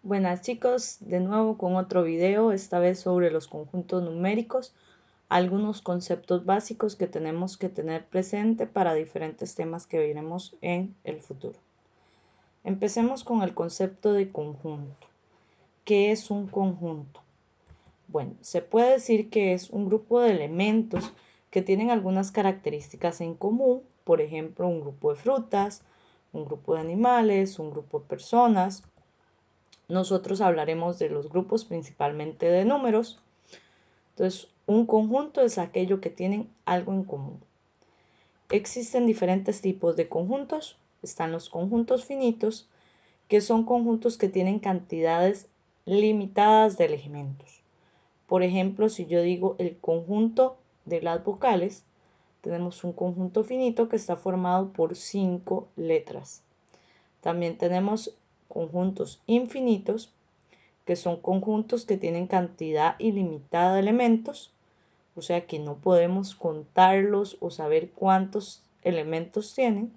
Buenas chicos, de nuevo con otro video, esta vez sobre los conjuntos numéricos, algunos conceptos básicos que tenemos que tener presente para diferentes temas que veremos en el futuro. Empecemos con el concepto de conjunto. ¿Qué es un conjunto? Bueno, se puede decir que es un grupo de elementos que tienen algunas características en común, por ejemplo, un grupo de frutas, un grupo de animales, un grupo de personas. Nosotros hablaremos de los grupos principalmente de números. Entonces, un conjunto es aquello que tienen algo en común. Existen diferentes tipos de conjuntos. Están los conjuntos finitos, que son conjuntos que tienen cantidades limitadas de elementos. Por ejemplo, si yo digo el conjunto de las vocales, tenemos un conjunto finito que está formado por 5 letras. También tenemos conjuntos infinitos, que son conjuntos que tienen cantidad ilimitada de elementos, o sea que no podemos contarlos o saber cuántos elementos tienen.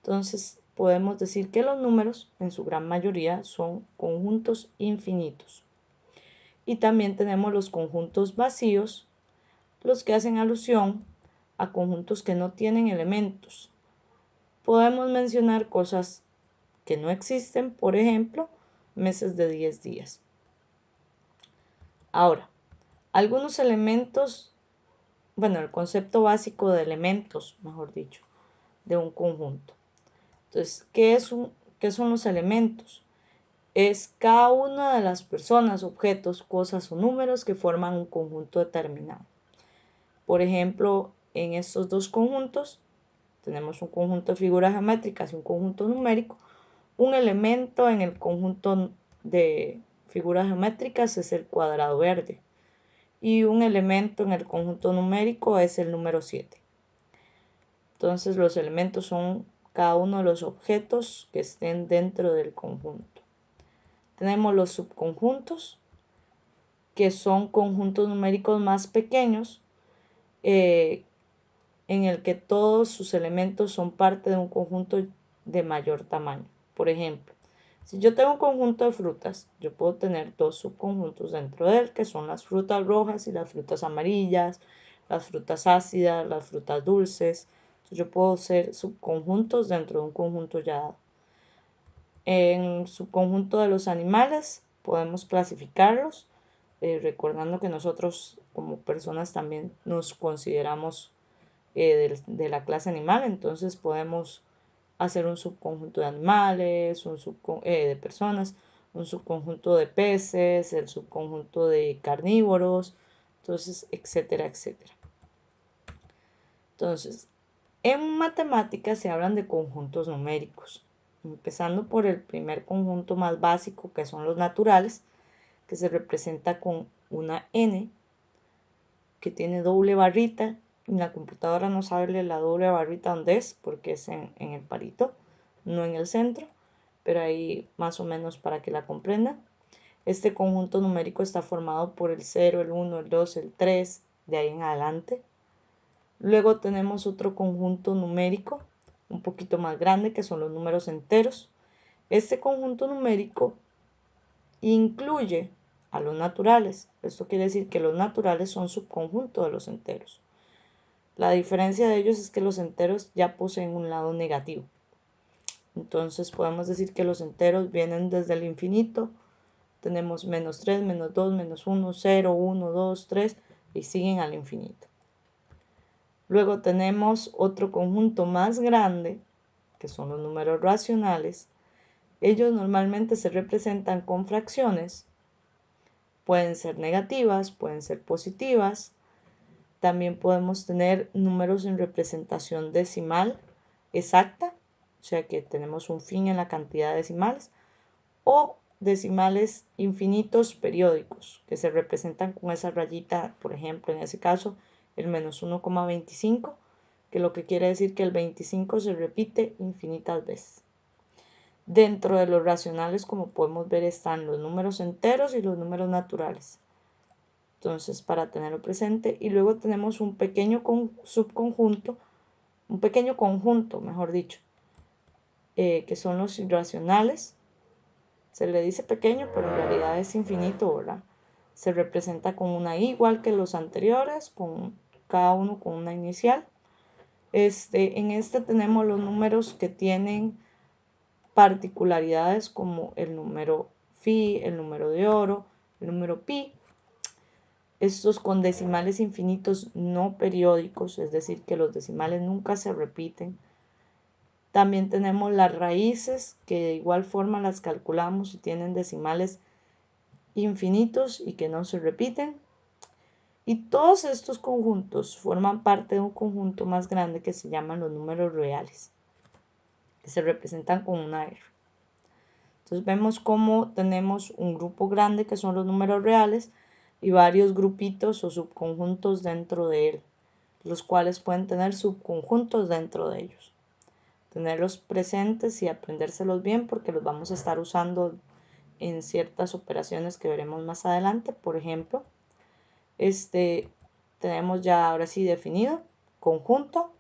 Entonces podemos decir que los números en su gran mayoría son conjuntos infinitos. Y también tenemos los conjuntos vacíos, los que hacen alusión a conjuntos que no tienen elementos. Podemos mencionar cosas que no existen, por ejemplo, meses de 10 días. Ahora, algunos elementos, bueno, el concepto básico de elementos, mejor dicho, de un conjunto. Entonces, ¿qué son los elementos? Es cada una de las personas, objetos, cosas o números que forman un conjunto determinado. Por ejemplo, en estos dos conjuntos, tenemos un conjunto de figuras geométricas y un conjunto numérico. Un elemento en el conjunto de figuras geométricas es el cuadrado verde. Y un elemento en el conjunto numérico es el número 7. Entonces los elementos son cada uno de los objetos que estén dentro del conjunto. Tenemos los subconjuntos, que son conjuntos numéricos más pequeños, en el que todos sus elementos son parte de un conjunto de mayor tamaño. Por ejemplo, si yo tengo un conjunto de frutas, yo puedo tener dos subconjuntos dentro de él, que son las frutas rojas y las frutas amarillas, las frutas ácidas, las frutas dulces. Entonces, yo puedo ser subconjuntos dentro de un conjunto ya dado. En el subconjunto de los animales podemos clasificarlos, recordando que nosotros como personas también nos consideramos de la clase animal, entonces podemos hacer un subconjunto de animales, de personas, un subconjunto de peces, el subconjunto de carnívoros, entonces, etcétera, etcétera. Entonces, en matemáticas se hablan de conjuntos numéricos, empezando por el primer conjunto más básico, que son los naturales, que se representa con una n, que tiene doble barrita. La computadora no sabe la doble barrita dónde es, porque es en el palito, no en el centro, pero ahí más o menos para que la comprendan. Este conjunto numérico está formado por el 0, el 1, el 2, el 3, de ahí en adelante. Luego tenemos otro conjunto numérico un poquito más grande, que son los números enteros. Este conjunto numérico incluye a los naturales. Esto quiere decir que los naturales son subconjunto de los enteros. La diferencia de ellos es que los enteros ya poseen un lado negativo. Entonces podemos decir que los enteros vienen desde el infinito. Tenemos menos 3, menos 2, menos 1, 0, 1, 2, 3 y siguen al infinito. Luego tenemos otro conjunto más grande, que son los números racionales. Ellos normalmente se representan con fracciones. Pueden ser negativas, pueden ser positivas. También podemos tener números en representación decimal exacta, o sea que tenemos un fin en la cantidad de decimales, o decimales infinitos periódicos, que se representan con esa rayita, por ejemplo, en ese caso, el menos 1,25, que lo que quiere decir que el 25 se repite infinitas veces. Dentro de los racionales, como podemos ver, están los números enteros y los números naturales. Entonces, para tenerlo presente. Y luego tenemos un pequeño subconjunto, un pequeño conjunto, mejor dicho, que son los irracionales. Se le dice pequeño, pero en realidad es infinito, ¿verdad? Se representa con una I, igual que los anteriores, con cada uno con una inicial. En este tenemos los números que tienen particularidades como el número phi, el número de oro, el número pi. Estos con decimales infinitos no periódicos, es decir, que los decimales nunca se repiten. También tenemos las raíces, que de igual forma las calculamos y tienen decimales infinitos y que no se repiten. Y todos estos conjuntos forman parte de un conjunto más grande que se llaman los números reales, que se representan con una R. Entonces vemos cómo tenemos un grupo grande que son los números reales y varios grupitos o subconjuntos dentro de él, los cuales pueden tener subconjuntos dentro de ellos. Tenerlos presentes y aprendérselos bien porque los vamos a estar usando en ciertas operaciones que veremos más adelante. Por ejemplo, tenemos ya ahora sí definido conjunto,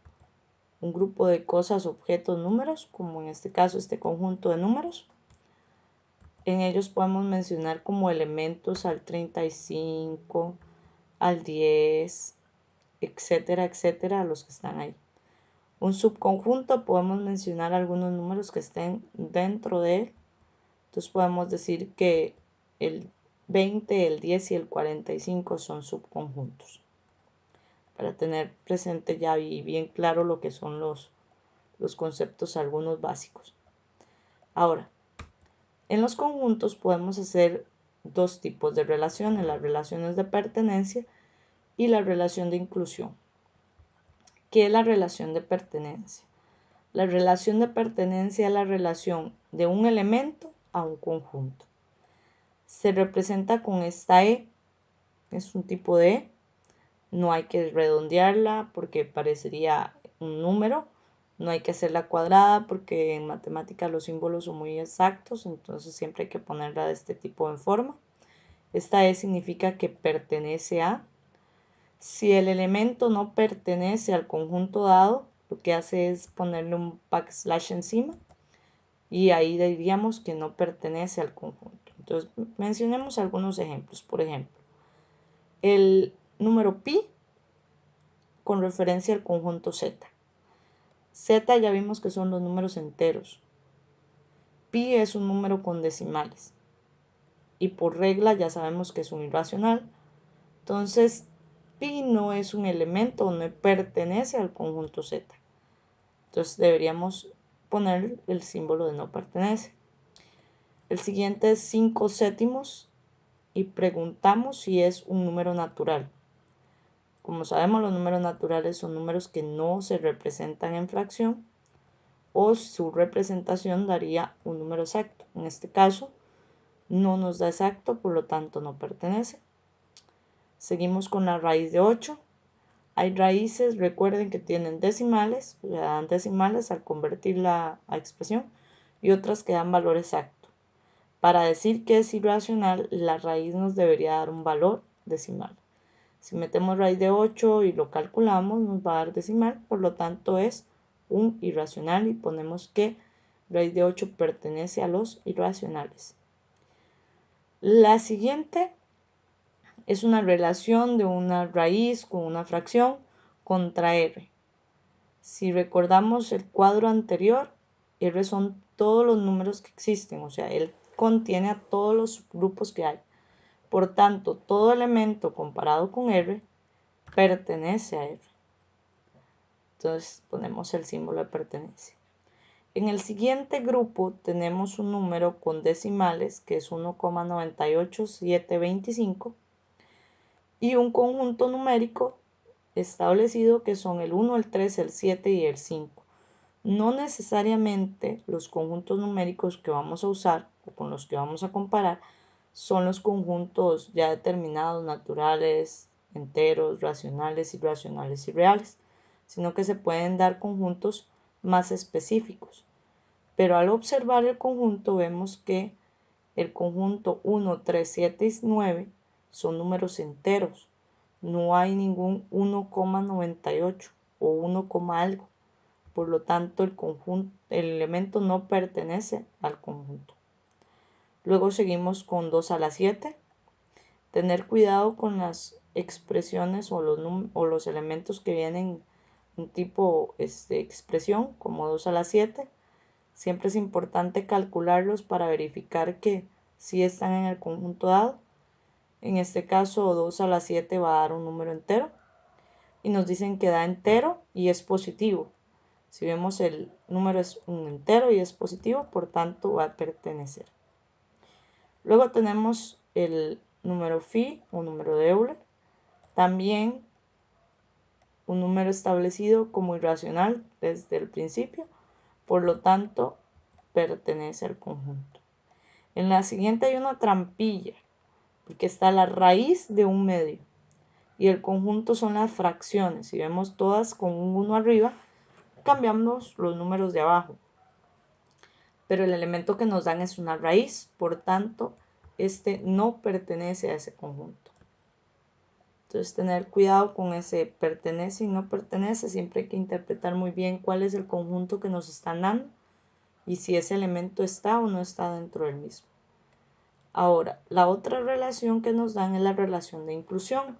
un grupo de cosas, objetos, números, como en este caso este conjunto de números. En ellos podemos mencionar como elementos al 35, al 10, etcétera, etcétera, los que están ahí. Un subconjunto podemos mencionar algunos números que estén dentro de él. Entonces podemos decir que el 20, el 10 y el 45 son subconjuntos. Para tener presente ya y bien claro lo que son los conceptos, algunos básicos. Ahora, en los conjuntos podemos hacer dos tipos de relaciones, las relaciones de pertenencia y la relación de inclusión. ¿Qué es la relación de pertenencia? La relación de pertenencia es la relación de un elemento a un conjunto. Se representa con esta E, es un tipo de E. No hay que redondearla porque parecería un número. No hay que hacerla cuadrada porque en matemáticas los símbolos son muy exactos, entonces siempre hay que ponerla de este tipo en forma. Esta E significa que pertenece a. Si el elemento no pertenece al conjunto dado, lo que hace es ponerle un backslash encima y ahí diríamos que no pertenece al conjunto. Entonces mencionemos algunos ejemplos. Por ejemplo, el número pi con referencia al conjunto z. Z ya vimos que son los números enteros. Pi es un número con decimales. Y por regla ya sabemos que es un irracional. Entonces, pi no es un elemento, no pertenece al conjunto z. Entonces deberíamos poner el símbolo de no pertenece. El siguiente es 5 séptimos y preguntamos si es un número natural. Como sabemos, los números naturales son números que no se representan en fracción o su representación daría un número exacto. En este caso, no nos da exacto, por lo tanto no pertenece. Seguimos con la raíz de 8. Hay raíces, recuerden que tienen decimales, le dan decimales al convertirla a expresión y otras que dan valor exacto. Para decir que es irracional, la raíz nos debería dar un valor decimal. Si metemos raíz de 8 y lo calculamos, nos va a dar decimal, por lo tanto es un irracional y ponemos que raíz de 8 pertenece a los irracionales. La siguiente es una relación de una raíz con una fracción contra R. Si recordamos el cuadro anterior, R son todos los números que existen, o sea, él contiene a todos los grupos que hay. Por tanto, todo elemento comparado con R pertenece a R. Entonces ponemos el símbolo de pertenencia. En el siguiente grupo tenemos un número con decimales que es 1,98725 y un conjunto numérico establecido que son el 1, el 3, el 7 y el 5. No necesariamente los conjuntos numéricos que vamos a usar o con los que vamos a comparar son los conjuntos ya determinados, naturales, enteros, racionales, irracionales y reales, sino que se pueden dar conjuntos más específicos. Pero al observar el conjunto vemos que el conjunto 1, 3, 7 y 9 son números enteros. No hay ningún 1,98 o 1, algo. Por lo tanto, el elemento no pertenece al conjunto. Luego seguimos con 2 a la 7. Tener cuidado con las expresiones o los elementos que vienen un tipo expresión como 2 a la 7. Siempre es importante calcularlos para verificar que sí están en el conjunto dado. En este caso 2 a la 7 va a dar un número entero y nos dicen que da entero y es positivo. Si vemos el número es un entero y es positivo, por tanto va a pertenecer. Luego tenemos el número phi o número de Euler. También un número establecido como irracional desde el principio, por lo tanto pertenece al conjunto. En la siguiente hay una trampilla, porque está la raíz de un medio y el conjunto son las fracciones. Si vemos todas con un 1 arriba, cambiamos los números de abajo. Pero el elemento que nos dan es una raíz, por tanto, este no pertenece a ese conjunto. Entonces, tener cuidado con ese pertenece y no pertenece. Siempre hay que interpretar muy bien cuál es el conjunto que nos están dando y si ese elemento está o no está dentro del mismo. Ahora, la otra relación que nos dan es la relación de inclusión.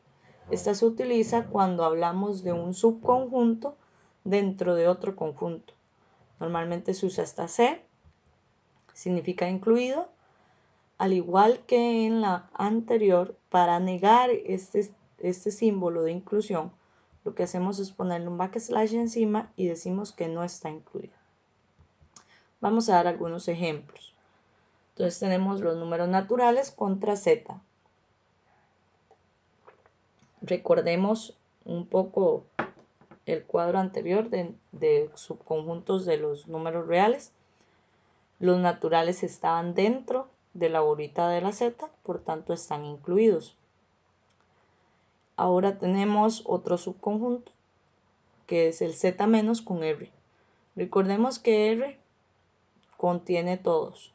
Esta se utiliza cuando hablamos de un subconjunto dentro de otro conjunto. Normalmente se usa esta C, significa incluido, al igual que en la anterior. Para negar este símbolo de inclusión, lo que hacemos es ponerle un backslash encima y decimos que no está incluido. Vamos a dar algunos ejemplos. Entonces tenemos los números naturales contra z. Recordemos un poco el cuadro anterior de subconjuntos de los números reales. Los naturales estaban dentro de la bolita de la z, por tanto están incluidos. Ahora tenemos otro subconjunto, que es el z menos con r. Recordemos que r contiene todos.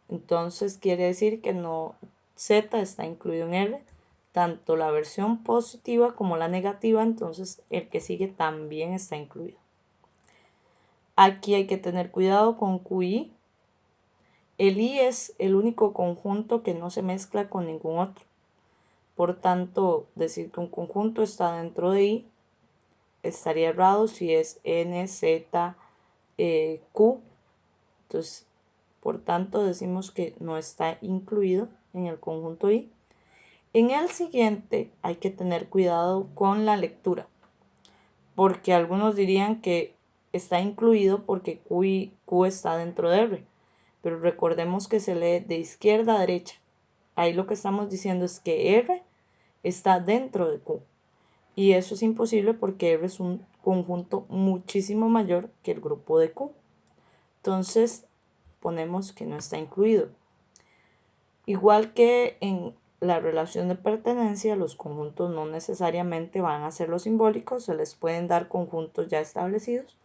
Entonces quiere decir que no, z está incluido en r, tanto la versión positiva como la negativa, entonces el que sigue también está incluido. Aquí hay que tener cuidado con QI. El I es el único conjunto que no se mezcla con ningún otro. Por tanto, decir que un conjunto está dentro de I estaría errado si es N, Z, Q. Entonces, por tanto, decimos que no está incluido en el conjunto I. En el siguiente hay que tener cuidado con la lectura, porque algunos dirían que está incluido porque Q está dentro de R, pero recordemos que se lee de izquierda a derecha. Ahí lo que estamos diciendo es que R está dentro de Q, y eso es imposible porque R es un conjunto muchísimo mayor que el grupo de Q. Entonces ponemos que no está incluido. Igual que en la relación de pertenencia, los conjuntos no necesariamente van a ser los simbólicos, se les pueden dar conjuntos ya establecidos,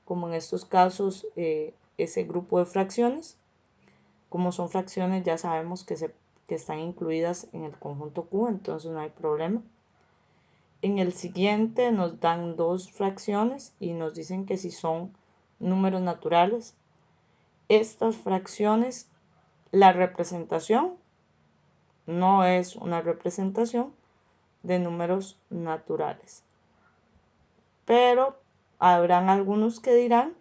como en estos casos ese grupo de fracciones. Como son fracciones, ya sabemos que están incluidas en el conjunto Q, entonces no hay problema. En el siguiente nos dan dos fracciones y nos dicen que si son números naturales. Estas fracciones, la representación no es una representación de números naturales. Pero habrán algunos que dirán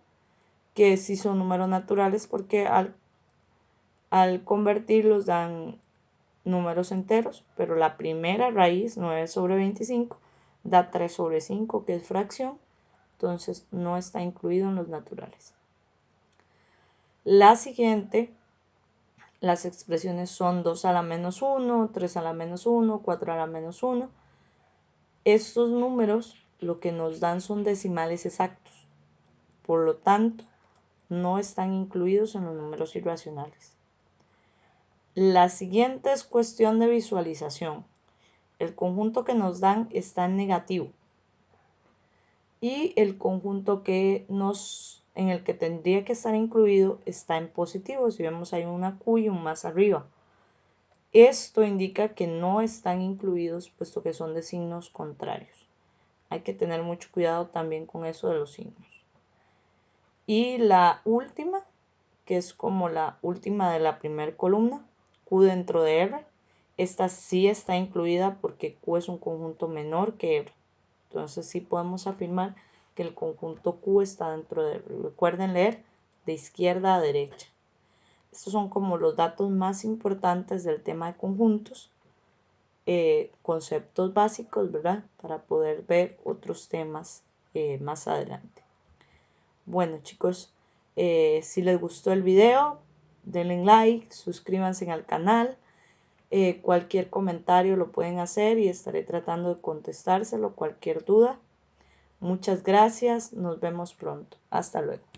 que sí son números naturales porque al convertirlos dan números enteros, pero la primera raíz, 9 sobre 25, da 3 sobre 5, que es fracción, entonces no está incluido en los naturales. La siguiente, las expresiones son 2 a la menos 1, 3 a la menos 1, 4 a la menos 1. Estos números lo que nos dan son decimales exactos, por lo tanto, no están incluidos en los números irracionales. La siguiente es cuestión de visualización. El conjunto que nos dan está en negativo y el conjunto en el que tendría que estar incluido está en positivo. Si vemos hay una Q y un más arriba. Esto indica que no están incluidos puesto que son de signos contrarios. Hay que tener mucho cuidado también con eso de los signos. Y la última, que es como la última de la primera columna, Q dentro de R. Esta sí está incluida porque Q es un conjunto menor que R. Entonces sí podemos afirmar que el conjunto Q está dentro de R. Recuerden leer de izquierda a derecha. Estos son como los datos más importantes del tema de conjuntos, conceptos básicos, ¿verdad? Para poder ver otros temas más adelante. Bueno, chicos, si les gustó el video, denle like, suscríbanse al canal. Cualquier comentario lo pueden hacer y estaré tratando de contestárselo, cualquier duda. Muchas gracias, nos vemos pronto. Hasta luego.